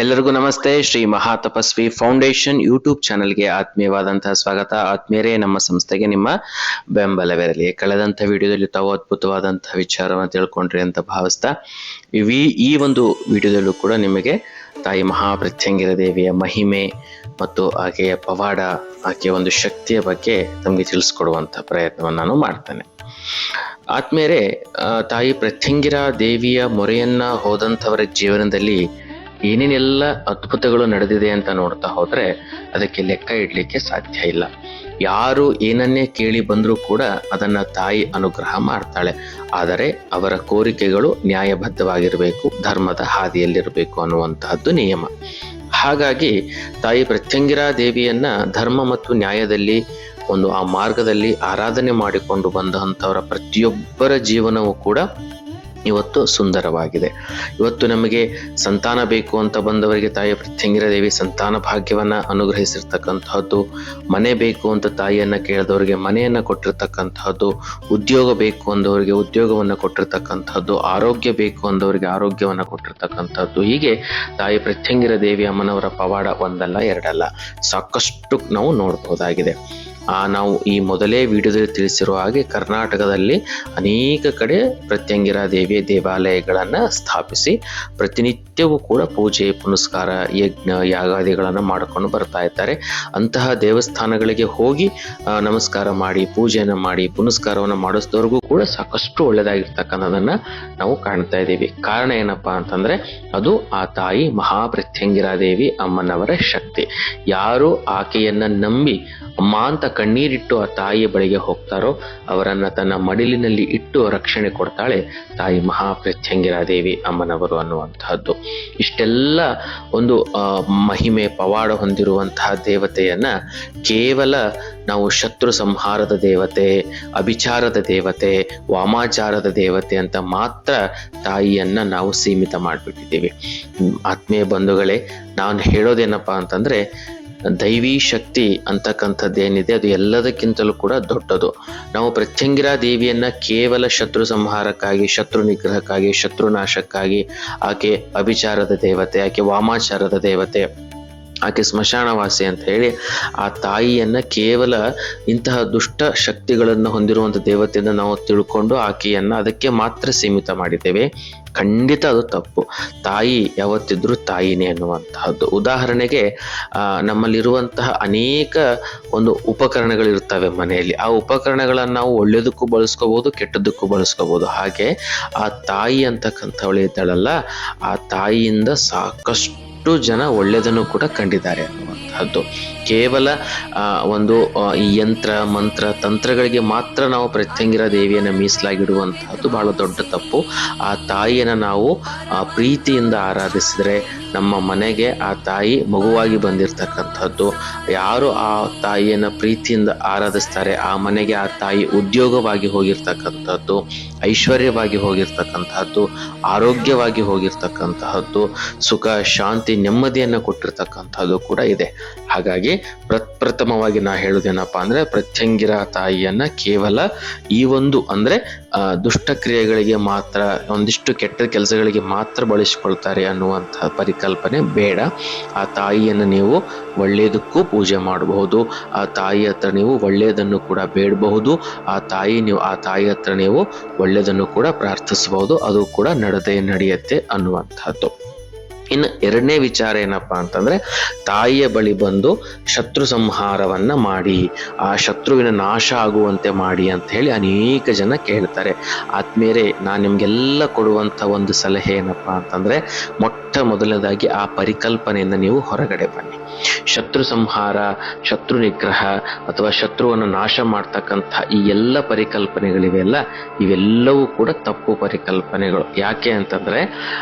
ಎಲ್ಲರಿಗೂ ನಮಸ್ತೆ. Shri Mahatapasvi foundation YouTube ಚಾನೆಲ್ಗೆ ಆತ್ಮೀಯವಾದಂತಹ ಸ್ವಾಗತ. ಆತ್ಮೀಯರೇ, ನಮ್ಮ ಸಂಸ್ಥೆಗೆ ನಿಮ್ಮ ಬೆಂಬಲವಿರಲಿ. ಕಳೆದಂಥ ವಿಡಿಯೋದಲ್ಲಿ ತಾವು ಅದ್ಭುತವಾದಂತಹ ವಿಚಾರವನ್ನು ತಿಳ್ಕೊಂಡ್ರಿ ಅಂತ ಭಾವಿಸ್ತಾ ಈ ಒಂದು ವಿಡಿಯೋದಲ್ಲೂ ಕೂಡ ನಿಮಗೆ ತಾಯಿ ಮಹಾಪ್ರತ್ಯಂಗಿರ ದೇವಿಯ ಮಹಿಮೆ ಮತ್ತು ಆಕೆಯ ಪವಾಡ, ಆಕೆಯ ಒಂದು ಶಕ್ತಿಯ ಬಗ್ಗೆ ತಮಗೆ ತಿಳಿಸ್ಕೊಡುವಂಥ ಪ್ರಯತ್ನವನ್ನು ನಾನು ಮಾಡ್ತೇನೆ. ಆತ್ಮೀಯರೇ, ತಾಯಿ ಪ್ರತ್ಯಂಗಿರ ದೇವಿಯ ಮೊರೆಯನ್ನ ಹೋದಂಥವರ ಜೀವನದಲ್ಲಿ ಏನೇನೆಲ್ಲ ಅದ್ಭುತಗಳು ನಡೆದಿದೆ ಅಂತ ನೋಡ್ತಾ ಹೋದ್ರೆ ಅದಕ್ಕೆ ಲೆಕ್ಕ ಇಡ್ಲಿಕ್ಕೆ ಸಾಧ್ಯ ಇಲ್ಲ. ಯಾರು ಏನನ್ನೇ ಕೇಳಿ ಬಂದರೂ ಕೂಡ ಅದನ್ನ ತಾಯಿ ಅನುಗ್ರಹ ಮಾಡ್ತಾಳೆ. ಆದರೆ ಅವರ ಕೋರಿಕೆಗಳು ನ್ಯಾಯಬದ್ಧವಾಗಿರಬೇಕು, ಧರ್ಮದ ಹಾದಿಯಲ್ಲಿರಬೇಕು ಅನ್ನುವಂತಹದ್ದು ನಿಯಮ. ಹಾಗಾಗಿ ತಾಯಿ ಪ್ರತ್ಯಂಗಿರ ದೇವಿಯನ್ನ ಧರ್ಮ ಮತ್ತು ನ್ಯಾಯದಲ್ಲಿ ಆ ಮಾರ್ಗದಲ್ಲಿ ಆರಾಧನೆ ಮಾಡಿಕೊಂಡು ಬಂದಂಥವರ ಪ್ರತಿಯೊಬ್ಬರ ಜೀವನವೂ ಕೂಡ ಇವತ್ತು ಸುಂದರವಾಗಿದೆ. ಇವತ್ತು ನಮಗೆ ಸಂತಾನ ಬೇಕು ಅಂತ ಬಂದವರಿಗೆ ತಾಯಿ ಪ್ರತ್ಯಂಗಿರ ದೇವಿ ಸಂತಾನ ಭಾಗ್ಯವನ್ನ ಅನುಗ್ರಹಿಸಿರ್ತಕ್ಕಂತಹದ್ದು, ಮನೆ ಬೇಕು ಅಂತ ತಾಯಿಯನ್ನ ಕೇಳಿದವರಿಗೆ ಮನೆಯನ್ನ ಕೊಟ್ಟಿರ್ತಕ್ಕಂತಹದ್ದು, ಉದ್ಯೋಗ ಬೇಕು ಅಂದವರಿಗೆ ಉದ್ಯೋಗವನ್ನ ಕೊಟ್ಟಿರ್ತಕ್ಕಂಥದ್ದು, ಆರೋಗ್ಯ ಬೇಕು ಅಂದವರಿಗೆ ಆರೋಗ್ಯವನ್ನ ಕೊಟ್ಟಿರ್ತಕ್ಕಂಥದ್ದು. ಹೀಗೆ ತಾಯಿ ಪ್ರತ್ಯಂಗಿರ ದೇವಿ ಅಮ್ಮನವರ ಪವಾಡ ಒಂದಲ್ಲ ಎರಡಲ್ಲ, ಸಾಕಷ್ಟು ನಾವು ನೋಡಬಹುದಾಗಿದೆ. ನಾವು ಈ ಮೊದಲೇ ವಿಡಿಯೋದಲ್ಲಿ ತಿಳಿಸಿರುವ ಹಾಗೆ ಕರ್ನಾಟಕದಲ್ಲಿ ಅನೇಕ ಕಡೆ ಪ್ರತ್ಯಂಗಿರ ದೇವಿಯ ದೇವಾಲಯಗಳನ್ನು ಸ್ಥಾಪಿಸಿ ಪ್ರತಿನಿತ್ಯವೂ ಕೂಡ ಪೂಜೆ ಪುನಸ್ಕಾರ ಯಜ್ಞ ಯಾಗಾದಿಗಳನ್ನು ಮಾಡಿಕೊಂಡು ಬರ್ತಾ ಇದ್ದಾರೆ. ಅಂತಹ ದೇವಸ್ಥಾನಗಳಿಗೆ ಹೋಗಿ ನಮಸ್ಕಾರ ಮಾಡಿ ಪೂಜೆಯನ್ನು ಮಾಡಿ ಪುನಸ್ಕಾರವನ್ನು ಮಾಡಿಸಿದವ್ರಿಗೂ ಕೂಡ ಸಾಕಷ್ಟು ಒಳ್ಳೆಯದಾಗಿರ್ತಕ್ಕಂಥದನ್ನ ನಾವು ಕಾಣ್ತಾ ಇದ್ದೀವಿ. ಕಾರಣ ಏನಪ್ಪಾ ಅಂತಂದ್ರೆ ಅದು ಆ ತಾಯಿ ಮಹಾಪ್ರತ್ಯಂಗಿರ ದೇವಿ ಅಮ್ಮನವರ ಶಕ್ತಿ. ಯಾರು ಆಕೆಯನ್ನ ನಂಬಿ ಅಮ್ಮ ಅಂತ ಕಣ್ಣೀರಿಟ್ಟು ಆ ತಾಯಿಯ ಬಳಿಗೆ ಹೋಗ್ತಾರೋ ಅವರನ್ನ ತನ್ನ ಮಡಿಲಿನಲ್ಲಿ ಇಟ್ಟು ರಕ್ಷಣೆ ಕೊಡ್ತಾಳೆ ತಾಯಿ ಮಹಾಪ್ರತ್ಯಂಗಿರ ದೇವಿ ಅಮ್ಮನವರು ಅನ್ನುವಂತಹದ್ದು. ಇಷ್ಟೆಲ್ಲ ಒಂದು ಮಹಿಮೆ ಪವಾಡ ಹೊಂದಿರುವಂತಹ ದೇವತೆಯನ್ನ ಕೇವಲ ನಾವು ಶತ್ರು ಸಂಹಾರದ ದೇವತೆ, ಅಭಿಚಾರದ ದೇವತೆ, ವಾಮಾಚಾರದ ದೇವತೆ ಅಂತ ಮಾತ್ರ ತಾಯಿಯನ್ನ ನಾವು ಸೀಮಿತ ಮಾಡಿಬಿಟ್ಟಿದ್ದೀವಿ. ಆತ್ಮೀಯ ಬಂಧುಗಳೇ, ನಾನು ಹೇಳೋದೇನಪ್ಪಾ ಅಂತಂದ್ರೆ ದೈವಿ ಶಕ್ತಿ ಅಂತಕ್ಕಂಥದ್ದೇನಿದೆ ಅದು ಎಲ್ಲದಕ್ಕಿಂತಲೂ ಕೂಡ ದೊಡ್ಡದು. ನಾವು ಪ್ರತ್ಯಂಗಿರ ದೇವಿಯನ್ನ ಕೇವಲ ಶತ್ರು ಸಂಹಾರಕ್ಕಾಗಿ, ಶತ್ರು ನಿಗ್ರಹಕ್ಕಾಗಿ, ಶತ್ರುನಾಶಕ್ಕಾಗಿ, ಆಕೆ ಅಭಿಚಾರದ ದೇವತೆ, ಆಕೆ ವಾಮಾಚಾರದ ದೇವತೆ, ಆಕೆ ಸ್ಮಶಾನವಾಸಿ ಅಂತ ಹೇಳಿ ಆ ತಾಯಿಯನ್ನ ಕೇವಲ ಇಂತಹ ದುಷ್ಟ ಶಕ್ತಿಗಳನ್ನು ಹೊಂದಿರುವಂಥ ದೇವತೆಯಿಂದ ನಾವು ತಿಳ್ಕೊಂಡು ಆಕೆಯನ್ನ ಅದಕ್ಕೆ ಮಾತ್ರ ಸೀಮಿತ ಮಾಡಿದ್ದೇವೆ. ಖಂಡಿತ ಅದು ತಪ್ಪು. ತಾಯಿ ಯಾವತ್ತಿದ್ರೂ ತಾಯಿನೇ ಅನ್ನುವಂತಹದ್ದು. ಉದಾಹರಣೆಗೆ ನಮ್ಮಲ್ಲಿರುವಂತಹ ಅನೇಕ ಉಪಕರಣಗಳಿರ್ತವೆ ಮನೆಯಲ್ಲಿ. ಆ ಉಪಕರಣಗಳನ್ನು ನಾವು ಒಳ್ಳೆಯದಕ್ಕೂ ಬಳಸ್ಕೋಬಹುದು, ಕೆಟ್ಟದ್ದಕ್ಕೂ ಬಳಸ್ಕೋಬಹುದು. ಹಾಗೆ ಆ ತಾಯಿ ಅಂತಕ್ಕಂಥವಳು ಇದ್ದಾಳಲ್ಲ, ಆ ತಾಯಿಯಿಂದ ಸಾಕಷ್ಟು ಜನ ಒಳ್ಳೆಯದನ್ನು ಕೂಡ ಕಂಡಿದ್ದಾರೆ ಅನ್ನುವಂತಹದ್ದು. ಕೇವಲ ಈ ಯಂತ್ರ ಮಂತ್ರ ತಂತ್ರಗಳಿಗೆ ಮಾತ್ರ ನಾವು ಪ್ರತ್ಯಂಗಿರ ದೇವಿಯನ್ನು ಮೀಸಲಾಗಿಡುವಂತಹದ್ದು ಬಹಳ ದೊಡ್ಡ ತಪ್ಪು. ಆ ತಾಯಿಯನ್ನು ನಾವು ಪ್ರೀತಿಯಿಂದ ಆರಾಧಿಸಿದರೆ ನಮ್ಮ ಮನೆಗೆ ಆ ತಾಯಿ ಮಗುವಾಗಿ ಬಂದಿರತಕ್ಕಂಥದ್ದು. ಯಾರು ಆ ತಾಯಿಯನ್ನು ಪ್ರೀತಿಯಿಂದ ಆರಾಧಿಸ್ತಾರೆ ಆ ಮನೆಗೆ ಆ ತಾಯಿ ಉದ್ಯೋಗವಾಗಿ ಹೋಗಿರ್ತಕ್ಕಂಥದ್ದು, ಐಶ್ವರ್ಯವಾಗಿ ಹೋಗಿರ್ತಕ್ಕಂಥದ್ದು, ಆರೋಗ್ಯವಾಗಿ ಹೋಗಿರ್ತಕ್ಕಂತಹದ್ದು, ಸುಖ ಶಾಂತಿ ನೆಮ್ಮದಿಯನ್ನು ಕೊಟ್ಟಿರ್ತಕ್ಕಂಥದ್ದು ಕೂಡ ಇದೆ. ಹಾಗಾಗಿ ಪ್ರಥಮವಾಗಿ ನಾ ಹೇಳುವುದೇನಪ್ಪಾ ಅಂದ್ರೆ ಪ್ರತ್ಯಂಗಿರ ತಾಯಿಯನ್ನ ಕೇವಲ ಈ ಅಂದ್ರೆ ದುಷ್ಟಕ್ರಿಯೆಗಳಿಗೆ ಮಾತ್ರ, ಒಂದಿಷ್ಟು ಕೆಟ್ಟ ಕೆಲಸಗಳಿಗೆ ಮಾತ್ರ ಬಳಸಿಕೊಳ್ತಾರೆ ಅನ್ನುವಂತಹ ಪರಿಕಲ್ಪನೆ ಬೇಡ. ಆ ತಾಯಿಯನ್ನು ನೀವು ಒಳ್ಳೆಯದಕ್ಕೂ ಪೂಜೆ ಮಾಡಬಹುದು, ಆ ತಾಯಿ ಹತ್ರ ನೀವು ಒಳ್ಳೆಯದನ್ನು ಕೂಡ ಬೇಡಬಹುದು, ಆ ತಾಯಿ ಹತ್ರ ನೀವು ಒಳ್ಳೆಯದನ್ನು ಕೂಡ ಪ್ರಾರ್ಥಿಸಬಹುದು. ಅದು ಕೂಡ ನಡೆಯುತ್ತೆ ಅನ್ನುವಂಥದ್ದು. ಇನ್ನು ಎರಡನೇ ವಿಚಾರ ಏನಪ್ಪಾ ಅಂತಂದ್ರೆ ತಾಯಿಯ ಬಳಿ ಬಂದು ಶತ್ರು ಸಂಹಾರವನ್ನ ಮಾಡಿ, ಆ ಶತ್ರುವಿನ ನಾಶ ಆಗುವಂತೆ ಮಾಡಿ ಅಂತ ಹೇಳಿ ಅನೇಕ ಜನ ಕೇಳ್ತಾರೆ. ಆದ್ಮೇಲೆ ನಾನು ನಿಮ್ಗೆಲ್ಲ ಕೊಡುವಂತ ಒಂದು ಸಲಹೆ ಏನಪ್ಪಾ ಅಂತಂದ್ರೆ ಮೊಟ್ಟ ಮೊದಲನೇದಾಗಿ ಆ ಪರಿಕಲ್ಪನೆಯಿಂದ ನೀವು ಹೊರಗಡೆ ಬನ್ನಿ. ಶತ್ರು ಸಂಹಾರ, ಶತ್ರು ನಿಗ್ರಹ ಅಥವಾ ಶತ್ರುವನ್ನು ನಾಶ ಮಾಡ್ತಕ್ಕಂಥ ಈ ಎಲ್ಲ ಪರಿಕಲ್ಪನೆಗಳಿವೆಲ್ಲ ಇವೆಲ್ಲವೂ ಕೂಡ ತಪ್ಪು ಪರಿಕಲ್ಪನೆಗಳು. ಯಾಕೆ ಅಂತಂದ್ರೆ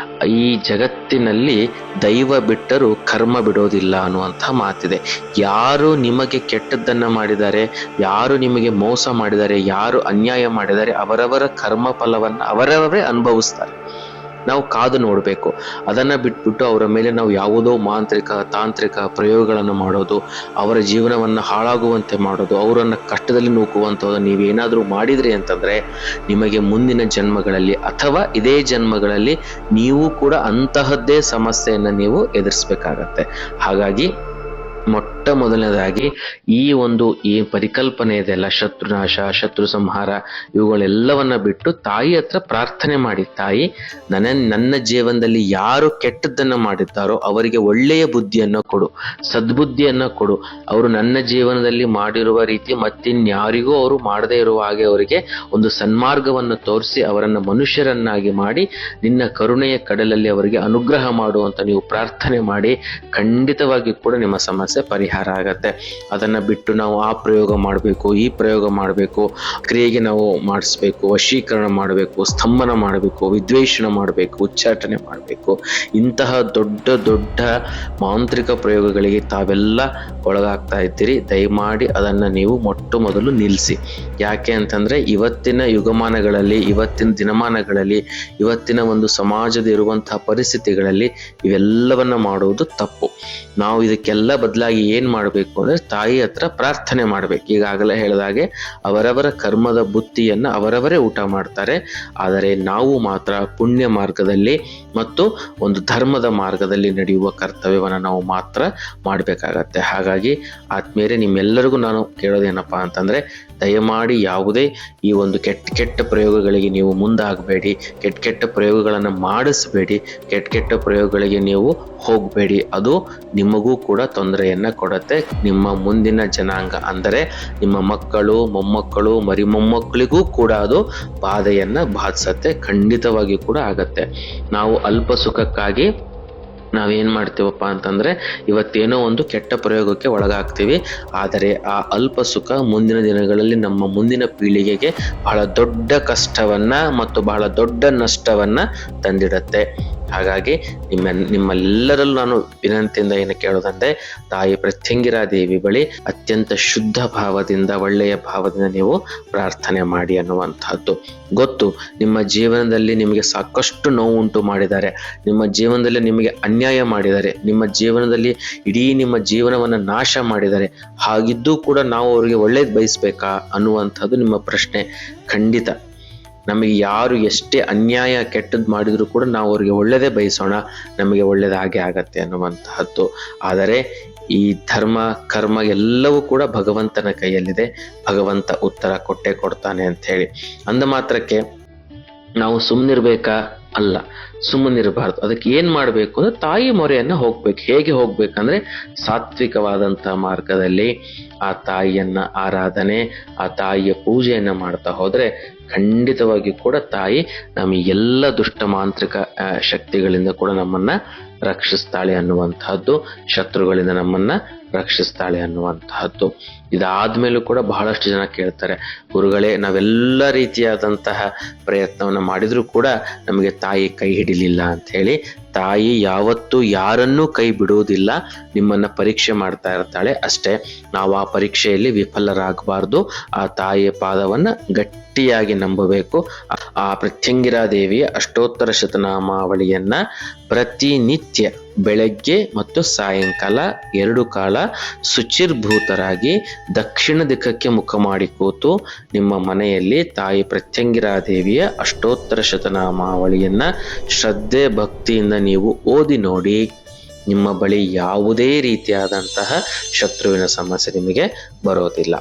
ಈ ಜಗತ್ತಿನಲ್ಲಿ ದೈವ ಬಿಟ್ಟರೂ ಕರ್ಮ ಬಿಡೋದಿಲ್ಲ ಅನ್ನುವಂಥ ಮಾತಿದೆ. ಯಾರು ನಿಮಗೆ ಕೆಟ್ಟದ್ದನ್ನ ಮಾಡಿದ್ದಾರೆ, ಯಾರು ನಿಮಗೆ ಮೋಸ ಮಾಡಿದ್ದಾರೆ, ಯಾರು ಅನ್ಯಾಯ ಮಾಡಿದ್ದಾರೆ ಅವರವರ ಕರ್ಮ ಫಲವನ್ನು ಅವರವರೇ ಅನುಭವಿಸ್ತಾರೆ. ನಾವು ಕಾದು ನೋಡಬೇಕು. ಅದನ್ನು ಬಿಟ್ಬಿಟ್ಟು ಅವರ ಮೇಲೆ ನಾವು ಯಾವುದೋ ಮಾಂತ್ರಿಕ ತಾಂತ್ರಿಕ ಪ್ರಯೋಗಗಳನ್ನು ಮಾಡೋದು, ಅವರ ಜೀವನವನ್ನು ಹಾಳಾಗುವಂತೆ ಮಾಡೋದು, ಅವರನ್ನು ಕಷ್ಟದಲ್ಲಿ ನೂಕುವಂಥದ್ದು ನೀವೇನಾದರೂ ಮಾಡಿದ್ರಿ ಅಂತಂದರೆ ನಿಮಗೆ ಮುಂದಿನ ಜನ್ಮಗಳಲ್ಲಿ ಅಥವಾ ಇದೇ ಜನ್ಮಗಳಲ್ಲಿ ನೀವು ಕೂಡ ಅಂತಹದ್ದೇ ಸಮಸ್ಯೆಯನ್ನು ನೀವು ಎದುರಿಸಬೇಕಾಗತ್ತೆ. ಹಾಗಾಗಿ ಮೊಟ್ಟ ಮೊದಲನೇದಾಗಿ ಈ ಪರಿಕಲ್ಪನೆ ಇದೆಲ್ಲ, ಶತ್ರುನಾಶ, ಶತ್ರು ಸಂಹಾರ, ಇವುಗಳೆಲ್ಲವನ್ನ ಬಿಟ್ಟು ತಾಯಿ ಹತ್ರ ಪ್ರಾರ್ಥನೆ ಮಾಡಿ, ತಾಯಿ ನನ್ನ ಜೀವನದಲ್ಲಿ ಯಾರು ಕೆಟ್ಟದ್ದನ್ನು ಮಾಡಿದ್ದಾರೋ ಅವರಿಗೆ ಒಳ್ಳೆಯ ಬುದ್ಧಿಯನ್ನು ಕೊಡು, ಸದ್ಬುದ್ಧಿಯನ್ನು ಕೊಡು. ಅವರು ನನ್ನ ಜೀವನದಲ್ಲಿ ಮಾಡಿರುವ ರೀತಿ ಮತ್ತಿನ್ಯಾರಿಗೂ ಅವರು ಮಾಡದೇ ಇರುವ ಹಾಗೆ ಅವರಿಗೆ ಒಂದು ಸನ್ಮಾರ್ಗವನ್ನು ತೋರಿಸಿ ಅವರನ್ನು ಮನುಷ್ಯರನ್ನಾಗಿ ಮಾಡಿ ನಿನ್ನ ಕರುಣೆಯ ಕಡಲಲ್ಲಿ ಅವರಿಗೆ ಅನುಗ್ರಹ ಮಾಡುವಂತ ನೀವು ಪ್ರಾರ್ಥನೆ ಮಾಡಿ, ಖಂಡಿತವಾಗಿ ಕೂಡ ನಿಮ್ಮ ಸಮಸ್ಯೆ ಪರಿಹಾರ ಆಗತ್ತೆ. ಅದನ್ನ ಬಿಟ್ಟು ನಾವು ಆ ಪ್ರಯೋಗ ಮಾಡಬೇಕು, ಈ ಪ್ರಯೋಗ ಮಾಡಬೇಕು, ಕ್ರಿಯೆಗೆ ನಾವು ಮಾಡಿಸ್ಬೇಕು, ವಶೀಕರಣ ಮಾಡಬೇಕು, ಸ್ತಂಭನ ಮಾಡಬೇಕು, ವಿದ್ವೇಷಣ ಮಾಡಬೇಕು, ಉಚ್ಚಾಟನೆ ಮಾಡಬೇಕು, ಇಂತಹ ದೊಡ್ಡ ದೊಡ್ಡ ಮಾಂತ್ರಿಕ ಪ್ರಯೋಗಗಳಿಗೆ ತಾವೆಲ್ಲ ಒಳಗಾಗ್ತಾ ಇದ್ದೀರಿ. ದಯಮಾಡಿ ಅದನ್ನ ನೀವು ಮೊಟ್ಟ ಮೊದಲು ನಿಲ್ಲಿಸಿ. ಯಾಕೆ ಅಂತಂದ್ರೆ ಇವತ್ತಿನ ಯುಗಮಾನಗಳಲ್ಲಿ, ಇವತ್ತಿನ ದಿನಮಾನಗಳಲ್ಲಿ, ಇವತ್ತಿನ ಒಂದು ಸಮಾಜದ ಇರುವಂತಹ ಪರಿಸ್ಥಿತಿಗಳಲ್ಲಿ ಇವೆಲ್ಲವನ್ನ ಮಾಡುವುದು ತಪ್ಪು. ನಾವು ಇದಕ್ಕೆಲ್ಲ ಬದಲಾಗಿ ಏನ್ ಮಾಡಬೇಕು ಅಂದ್ರೆ ತಾಯಿ ಹತ್ರ ಪ್ರಾರ್ಥನೆ ಮಾಡ್ಬೇಕು. ಈಗಾಗಲೇ ಹೇಳಿದಾಗೆ ಅವರವರ ಕರ್ಮದ ಬುತ್ತಿಯನ್ನ ಅವರವರೇ ಊಟ ಮಾಡ್ತಾರೆ. ಆದರೆ ನಾವು ಮಾತ್ರ ಪುಣ್ಯ ಮಾರ್ಗದಲ್ಲಿ ಮತ್ತು ಒಂದು ಧರ್ಮದ ಮಾರ್ಗದಲ್ಲಿ ನಡೆಯುವ ಕರ್ತವ್ಯವನ್ನು ನಾವು ಮಾತ್ರ ಮಾಡಬೇಕಾಗತ್ತೆ. ಹಾಗಾಗಿ ಆತ್ಮೀಯರೇ, ನಿಮ್ಮೆಲ್ಲರಿಗೂ ನಾನು ಕೇಳೋದೇನಪ್ಪಾ ಅಂತಂದ್ರೆ ದಯಮಾಡಿ ಯಾವುದೇ ಈ ಒಂದು ಕೆಟ್ಟ ಪ್ರಯೋಗಗಳಿಗೆ ನೀವು ಮುಂದಾಗಬೇಡಿ, ಕೆಟ್ಟ ಪ್ರಯೋಗಗಳನ್ನು ಮಾಡಿಸಬೇಡಿ, ಕೆಟ್ಟ ಪ್ರಯೋಗಗಳಿಗೆ ನೀವು ಹೋಗಬೇಡಿ. ಅದು ನಿಮಗೂ ಕೂಡ ತೊಂದರೆಯನ್ನ ಕೊಡುತ್ತೆ. ನಿಮ್ಮ ಮುಂದಿನ ಜನಾಂಗ ಅಂದರೆ ನಿಮ್ಮ ಮಕ್ಕಳು, ಮೊಮ್ಮಕ್ಕಳು, ಮರಿಮೊಮ್ಮಕ್ಕಳಿಗೂ ಕೂಡ ಅದು ಬಾಧೆಯನ್ನ ಬಾಧಿಸತ್ತೆ, ಖಂಡಿತವಾಗಿ ಕೂಡ ಆಗತ್ತೆ. ನಾವು ಅಲ್ಪ ಸುಖಕ್ಕಾಗಿ ನಾವೇನ್ ಮಾಡ್ತೀವಪ್ಪ ಅಂತಂದ್ರೆ ಇವತ್ತೇನೋ ಒಂದು ಕೆಟ್ಟ ಪ್ರಯೋಗಕ್ಕೆ ಒಳಗಾಗ್ತೀವಿ. ಆದರೆ ಆ ಅಲ್ಪ ಸುಖ ಮುಂದಿನ ದಿನಗಳಲ್ಲಿ ನಮ್ಮ ಮುಂದಿನ ಪೀಳಿಗೆಗೆ ಬಹಳ ದೊಡ್ಡ ಕಷ್ಟವನ್ನ ಮತ್ತು ಬಹಳ ದೊಡ್ಡ ನಷ್ಟವನ್ನ ತಂದಿಡತ್ತೆ. ಹಾಗಾಗಿ ನಿಮ್ಮೆಲ್ಲರಲ್ಲೂ ನಾನು ವಿನಂತಿಯಿಂದ ಏನು ಕೇಳೋದಂದ್ರೆ, ತಾಯಿ ಪ್ರತ್ಯಂಗಿರಾ ದೇವಿ ಬಳಿ ಅತ್ಯಂತ ಶುದ್ಧ ಭಾವದಿಂದ, ಒಳ್ಳೆಯ ಭಾವದಿಂದ ನೀವು ಪ್ರಾರ್ಥನೆ ಮಾಡಿ ಅನ್ನುವಂಥದ್ದು. ಗೊತ್ತು, ನಿಮ್ಮ ಜೀವನದಲ್ಲಿ ನಿಮಗೆ ಸಾಕಷ್ಟು ನೋವು ಉಂಟು ಮಾಡಿದ್ದಾರೆ, ನಿಮ್ಮ ಜೀವನದಲ್ಲಿ ನಿಮಗೆ ಅನ್ಯಾಯ ಮಾಡಿದ್ದಾರೆ, ನಿಮ್ಮ ಜೀವನದಲ್ಲಿ ಇಡೀ ನಿಮ್ಮ ಜೀವನವನ್ನು ನಾಶ ಮಾಡಿದ್ದಾರೆ. ಹಾಗಿದ್ದೂ ಕೂಡ ನಾವು ಅವರಿಗೆ ಒಳ್ಳೇದು ಬಯಸ್ಬೇಕಾ ಅನ್ನುವಂಥದ್ದು ನಿಮ್ಮ ಪ್ರಶ್ನೆ. ಖಂಡಿತ ನಮಗೆ ಯಾರು ಎಷ್ಟೇ ಅನ್ಯಾಯ ಕೆಟ್ಟದ್ದು ಮಾಡಿದ್ರು ಕೂಡ ನಾವು ಅವ್ರಿಗೆ ಒಳ್ಳೆಯದೇ ಬಯಸೋಣ, ನಮಗೆ ಒಳ್ಳೇದಾಗೆ ಆಗತ್ತೆ ಅನ್ನುವಂತಹದ್ದು. ಆದರೆ ಈ ಧರ್ಮ ಕರ್ಮ ಎಲ್ಲವೂ ಕೂಡ ಭಗವಂತನ ಕೈಯಲ್ಲಿದೆ. ಭಗವಂತ ಉತ್ತರ ಕೊಟ್ಟೇ ಕೊಡ್ತಾನೆ ಅಂತ ಹೇಳಿ ಅಂದ ಮಾತ್ರಕ್ಕೆ ನಾವು ಸುಮ್ಮನಿರ್ಬೇಕಾ? ಅಲ್ಲ, ಸುಮ್ಮನಿರಬಾರ್ದು. ಅದಕ್ಕೆ ಏನ್ ಮಾಡ್ಬೇಕು ಅಂದ್ರೆ ತಾಯಿ ಮೊರೆಯನ್ನ ಹೋಗ್ಬೇಕು. ಹೇಗೆ ಹೋಗ್ಬೇಕಂದ್ರೆ ಸಾತ್ವಿಕವಾದಂತಹ ಮಾರ್ಗದಲ್ಲಿ ಆ ತಾಯಿಯನ್ನ ಆರಾಧನೆ, ಆ ತಾಯಿಯ ಪೂಜೆಯನ್ನ ಮಾಡ್ತಾ ಹೋದ್ರೆ ಖಂಡಿತವಾಗಿ ಕೂಡ ತಾಯಿ ನಮ್ಮ ಎಲ್ಲ ದುಷ್ಟ ಮಾಂತ್ರಿಕ ಶಕ್ತಿಗಳಿಂದ ಕೂಡ ನಮ್ಮನ್ನ ರಕ್ಷಿಸ್ತಾಳೆ ಅನ್ನುವಂತಹದ್ದು, ಶತ್ರುಗಳಿಂದ ನಮ್ಮನ್ನ ರಕ್ಷಿಸ್ತಾಳೆ ಅನ್ನುವಂತಹದ್ದು. ಇದಾದ್ಮೇಲೂ ಕೂಡ ಬಹಳಷ್ಟು ಜನ ಕೇಳ್ತಾರೆ, ಗುರುಗಳೇ ನಾವೆಲ್ಲ ರೀತಿಯಾದಂತಹ ಪ್ರಯತ್ನವನ್ನ ಮಾಡಿದ್ರೂ ಕೂಡ ನಮಗೆ ತಾಯಿ ಕೈ ಹಿಡಿಲಿಲ್ಲ ಅಂತ ಹೇಳಿ. ತಾಯಿ ಯಾವತ್ತೂ ಯಾರನ್ನೂ ಕೈ ಬಿಡುವುದಿಲ್ಲ, ನಿಮ್ಮನ್ನ ಪರೀಕ್ಷೆ ಮಾಡ್ತಾ ಇರ್ತಾಳೆ ಅಷ್ಟೇ. ನಾವು ಆ ಪರೀಕ್ಷೆಯಲ್ಲಿ ವಿಫಲರಾಗಬಾರ್ದು. ಆ ತಾಯಿಯ ಪಾದವನ್ನ ಗಟ್ಟಿಯಾಗಿ ನಂಬಬೇಕು. ಆ ಪ್ರತ್ಯಂಗಿರಾ ದೇವಿಯ ಅಷ್ಟೋತ್ತರ ಶತನಾಮಾವಳಿಯನ್ನ ಪ್ರತಿನಿತ್ಯ ಬೆಳಗ್ಗೆ ಮತ್ತು ಸಾಯಂಕಾಲ 2 ಕಾಲ ಶುಚಿರ್ಭೂತರಾಗಿ ದಕ್ಷಿಣ ದಿಕ್ಕಕ್ಕೆ ಮುಖ ಮಾಡಿ ಕೂತು ನಿಮ್ಮ ಮನೆಯಲ್ಲಿ ತಾಯಿ ಪ್ರತ್ಯಂಗಿರಾ ದೇವಿಯ ಅಷ್ಟೋತ್ತರ ಶತನಾಮಾವಳಿಯನ್ನ ಶ್ರದ್ಧೆ ಭಕ್ತಿಯಿಂದ ನೀವು ಓದಿ ನೋಡಿ. ನಿಮ್ಮ ಬಳಿ ಯಾವುದೇ ರೀತಿಯಾದಂತಹ ಶತ್ರುವಿನ ಸಮಸ್ಯೆ ನಿಮಗೆ ಬರೋದಿಲ್ಲ.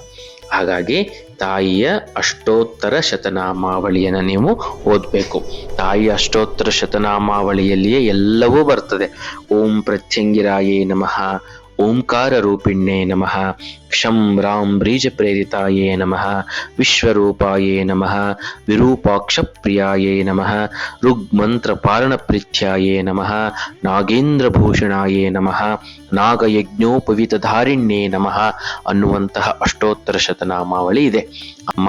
ಹಾಗಾಗಿ ತಾಯಿಯ ಅಷ್ಟೋತ್ತರ ಶತನಾಮಾವಳಿಯನ್ನು ನೀವು ಓದಬೇಕು. ತಾಯಿಯ ಅಷ್ಟೋತ್ತರ ಶತನಾಮಾವಳಿಯಲ್ಲಿಯೇ ಎಲ್ಲವೂ ಬರ್ತದೆ. ಓಂ ಪ್ರತ್ಯಂಗಿರಾಯೇ ನಮಃ, ಓಂಕಾರ ರೂಪಿಣ್ಯೇ ನಮಃ, ಕ್ಷಂ ರಾಂ ಬೀಜ ಪ್ರೇರಿತಾಯೇ ನಮಃ, ವಿಶ್ವರೂಪಾಯೇ ನಮಃ, ವಿರೂಪಾಕ್ಷ ಪ್ರಿಯಾಯೇ ನಮಃ, ಋಗ್ಮಂತ್ರ ಪಾರಣ ಪ್ರೀತ್ಯಾಯೇ ನಮಃ, ನಾಗೇಂದ್ರ ಭೂಷಣಾಯೇ ನಮಃ, ನಾಗಯಜ್ಞೋಪವೀತ ಧಾರಿಣ್ಯೇ ನಮಃ ಅನ್ನುವಂತಹ ಅಷ್ಟೋತ್ತರ ಶತನಾಮಾವಳಿ ಇದೆ. ಅಮ್ಮ,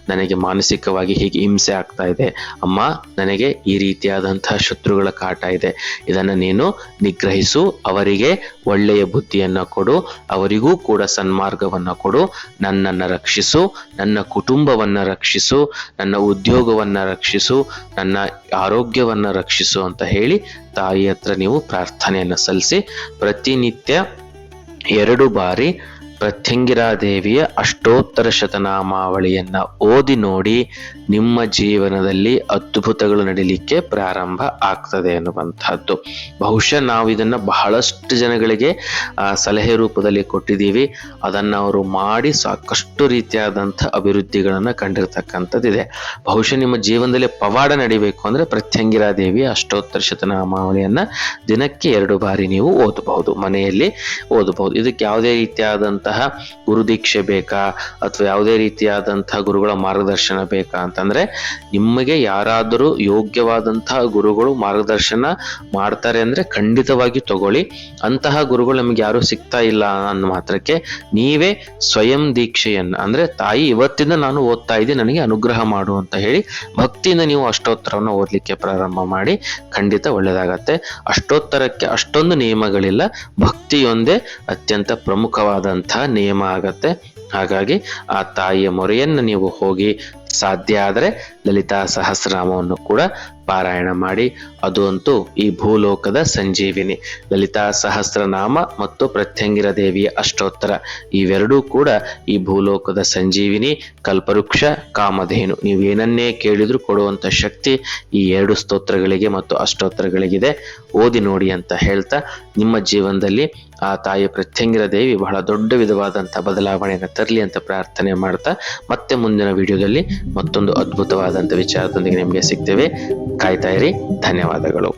ನನಗೆ ಮಾನಸಿಕವಾಗಿ ಹೀಗೆ ಹಿಂಸೆ ಆಗ್ತಾ ಇದೆ. ಅಮ್ಮ, ನನಗೆ ಈ ರೀತಿಯಾದಂತಹ ಶತ್ರುಗಳ ಕಾಟ ಇದೆ. ಇದನ್ನು ನೀನು ನಿಗ್ರಹಿಸು, ಅವರಿಗೆ ಒಳ್ಳೆಯ ಬುದ್ಧಿಯನ್ನು ಕೊಡು, ಅವರಿಗೂ ಕೂಡ ಸನ್ಮಾರ್ಗವನ್ನು ಕೊಡು, ನನ್ನನ್ನು ರಕ್ಷಿಸು, ನನ್ನ ಕುಟುಂಬವನ್ನು ರಕ್ಷಿಸು, ನನ್ನ ಉದ್ಯೋಗವನ್ನು ರಕ್ಷಿಸು, ನನ್ನ ಆರೋಗ್ಯವನ್ನು ರಕ್ಷಿಸು ಅಂತ ಹೇಳಿ ತಾಯಿ ಹತ್ರ ನೀವು ಪ್ರಾರ್ಥನೆಯನ್ನು ಸಲ್ಲಿಸಿ ಪ್ರತಿನಿತ್ಯ 2 ಬಾರಿ ಪ್ರತ್ಯಂಗಿರಾದೇವಿಯ ಅಷ್ಟೋತ್ತರ ಶತನಾಮಾವಳಿಯನ್ನ ಓದಿ ನೋಡಿ. ನಿಮ್ಮ ಜೀವನದಲ್ಲಿ ಅದ್ಭುತಗಳು ನಡೀಲಿಕ್ಕೆ ಪ್ರಾರಂಭ ಆಗ್ತದೆ ಅನ್ನುವಂಥದ್ದು. ಬಹುಶಃ ನಾವು ಇದನ್ನ ಬಹಳಷ್ಟು ಜನಗಳಿಗೆ ಸಲಹೆ ರೂಪದಲ್ಲಿ ಕೊಟ್ಟಿದ್ದೀವಿ. ಅದನ್ನ ಅವರು ಮಾಡಿ ಸಾಕಷ್ಟು ರೀತಿಯಾದಂಥ ಅಭಿವೃದ್ಧಿಗಳನ್ನ ಕಂಡಿರ್ತಕ್ಕಂಥದ್ದಿದೆ. ಬಹುಶಃ ನಿಮ್ಮ ಜೀವನದಲ್ಲಿ ಪವಾಡ ನಡಿಬೇಕು ಅಂದ್ರೆ ಪ್ರತ್ಯಂಗಿರಾದೇವಿಯ ಅಷ್ಟೋತ್ತರ ಶತನಾಮಾವಳಿಯನ್ನ ದಿನಕ್ಕೆ 2 ಬಾರಿ ನೀವು ಓದಬಹುದು, ಮನೆಯಲ್ಲಿ ಓದಬಹುದು. ಇದಕ್ಕೆ ಯಾವುದೇ ರೀತಿಯಾದಂತಹ ಗುರುದೀಕ್ಷೆ ಬೇಕಾ ಅಥವಾ ಯಾವುದೇ ರೀತಿಯಾದಂತಹ ಗುರುಗಳ ಮಾರ್ಗದರ್ಶನ ಬೇಕಾ ಅಂತಂದ್ರೆ, ನಿಮಗೆ ಯಾರಾದರೂ ಯೋಗ್ಯವಾದಂತಹ ಗುರುಗಳು ಮಾರ್ಗದರ್ಶನ ಮಾಡ್ತಾರೆ ಅಂದ್ರೆ ಖಂಡಿತವಾಗಿ ತಗೊಳ್ಳಿ. ಅಂತಹ ಗುರುಗಳು ನಮಗೆ ಯಾರು ಸಿಗ್ತಾ ಇಲ್ಲ ಅನ್ನೋ ಮಾತ್ರಕ್ಕೆ ನೀವೇ ಸ್ವಯಂ ದೀಕ್ಷೆಯನ್ನ ಅಂದ್ರೆ, ತಾಯಿ ಇವತ್ತಿಂದ ನಾನು ಓದ್ತಾ ಇದ್ದೀನಿ, ನನಗೆ ಅನುಗ್ರಹ ಮಾಡು ಅಂತ ಹೇಳಿ ಭಕ್ತಿಯಿಂದ ನೀವು ಅಷ್ಟೋತ್ತರವನ್ನು ಓದ್ಲಿಕ್ಕೆ ಪ್ರಾರಂಭ ಮಾಡಿ. ಖಂಡಿತ ಒಳ್ಳೆಯದಾಗತ್ತೆ. ಅಷ್ಟೋತ್ತರಕ್ಕೆ ಅಷ್ಟೊಂದು ನಿಯಮಗಳಿಲ್ಲ, ಭಕ್ತಿಯೊಂದೇ ಅತ್ಯಂತ ಪ್ರಮುಖವಾದಂತಹ ನಿಯಮ ಆಗತ್ತೆ. ಹಾಗಾಗಿ ಆ ತಾಯಿಯ ಮೊರೆಯನ್ನು ನೀವು ಹೋಗಿ ಸಾಧ್ಯ ಆದರೆ ಲಲಿತಾ ಸಹಸ್ರನಾಮವನ್ನು ಕೂಡ ಪಾರಾಯಣ ಮಾಡಿ. ಅದು ಅಂತೂ ಈ ಭೂಲೋಕದ ಸಂಜೀವಿನಿ. ಲಲಿತಾ ಸಹಸ್ರನಾಮ ಮತ್ತು ಪ್ರತ್ಯಂಗಿರ ದೇವಿಯ ಅಷ್ಟೋತ್ತರ ಇವೆರಡೂ ಕೂಡ ಈ ಭೂಲೋಕದ ಸಂಜೀವಿನಿ, ಕಲ್ಪವೃಕ್ಷ, ಕಾಮಧೇನು. ನೀವೇನನ್ನೇ ಕೇಳಿದ್ರು ಕೊಡುವಂತ ಶಕ್ತಿ ಈ 2 ಸ್ತೋತ್ರಗಳಿಗೆ ಮತ್ತು ಅಷ್ಟೋತ್ತರಗಳಿಗಿದೆ. ಓದಿ ನೋಡಿ ಅಂತ ಹೇಳ್ತಾ, ನಿಮ್ಮ ಜೀವನದಲ್ಲಿ ಆ ತಾಯಿ ಪ್ರತ್ಯಂಗಿರ ದೇವಿ ಬಹಳ ದೊಡ್ಡ ವಿಧವಾದಂತಹ ಬದಲಾವಣೆಯನ್ನು ತರಲಿ ಅಂತ ಪ್ರಾರ್ಥನೆ ಮಾಡ್ತಾ, ಮತ್ತೆ ಮುಂದಿನ ವಿಡಿಯೋದಲ್ಲಿ ಮತ್ತೊಂದು ಅದ್ಭುತವಾದಂಥ ವಿಚಾರದೊಂದಿಗೆ ನಿಮಗೆ ಸಿಗ್ತೇವೆ. ಕಾಯ್ತಾ ಇರಿ. ಧನ್ಯವಾದಗಳು.